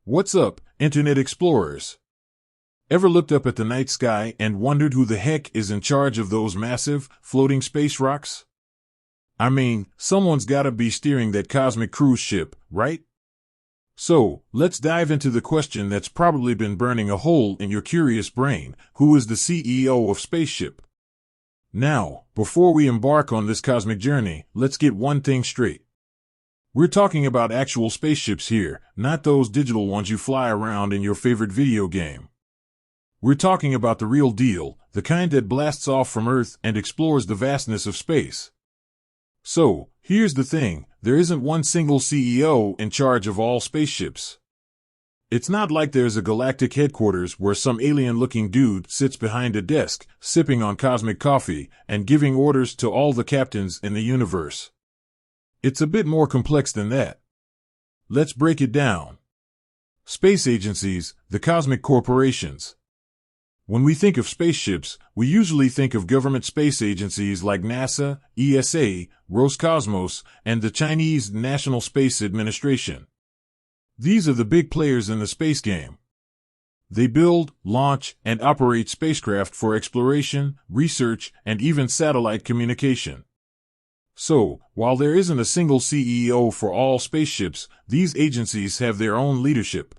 What's up, Internet Explorers? Ever looked up at the night sky and wondered who the heck is in charge of those massive, floating space rocks? I mean, someone's gotta be steering that cosmic cruise ship, right? So, let's dive into the question that's probably been burning a hole in your curious brain: who is the CEO of Spaceship? Now, before we embark on this cosmic journey, let's get one thing straight. We're talking about actual spaceships here, not those digital ones you fly around in your favorite video game. We're talking about the real deal, the kind that blasts off from Earth and explores the vastness of space. So, here's the thing, there isn't one single CEO in charge of all spaceships. It's not like there's a galactic headquarters where some alien-looking dude sits behind a desk, sipping on cosmic coffee, and giving orders to all the captains in the universe. It's a bit more complex than that. Let's break it down. Space agencies, the cosmic corporations. When we think of spaceships, we usually think of government space agencies like NASA, ESA, Roscosmos, and the Chinese National Space Administration. These are the big players in the space game. They build, launch, and operate spacecraft for exploration, research, and even satellite communication. So, while there isn't a single CEO for all spaceships, these agencies have their own leadership.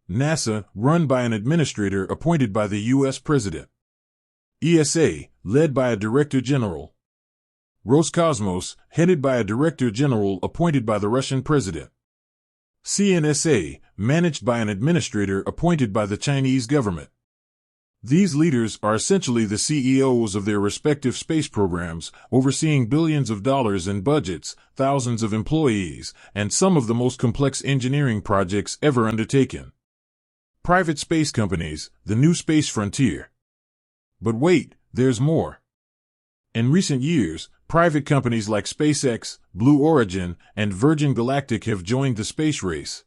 NASA, run by an administrator appointed by the U.S. President. ESA, led by a Director General. Roscosmos, headed by a Director General appointed by the Russian President. CNSA, managed by an administrator appointed by the Chinese government. These leaders are essentially the CEOs of their respective space programs, overseeing billions of dollars in budgets, thousands of employees, and some of the most complex engineering projects ever undertaken. Private space companies, the new space frontier. But wait, there's more. In recent years, private companies like SpaceX, Blue Origin, and Virgin Galactic have joined the space race.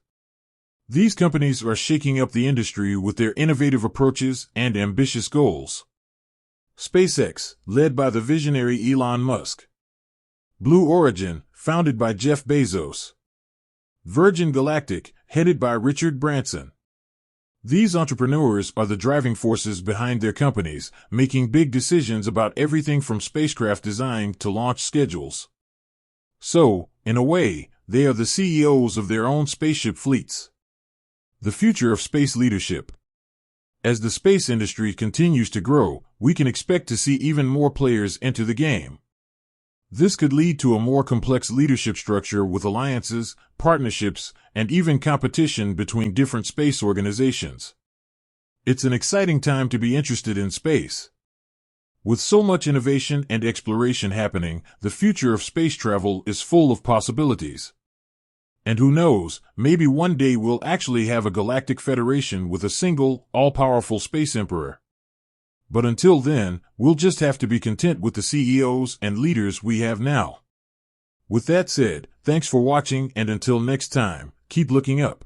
These companies are shaking up the industry with their innovative approaches and ambitious goals. SpaceX, led by the visionary Elon Musk. Blue Origin, founded by Jeff Bezos. Virgin Galactic, headed by Richard Branson. These entrepreneurs are the driving forces behind their companies, making big decisions about everything from spacecraft design to launch schedules. So, in a way, they are the CEOs of their own spaceship fleets. The future of space leadership. As the space industry continues to grow, we can expect to see even more players enter the game. This could lead to a more complex leadership structure with alliances, partnerships, and even competition between different space organizations. It's an exciting time to be interested in space. With so much innovation and exploration happening, the future of space travel is full of possibilities. And who knows, maybe one day we'll actually have a galactic federation with a single, all-powerful space emperor. But until then, we'll just have to be content with the CEOs and leaders we have now. With that said, thanks for watching, and until next time, keep looking up.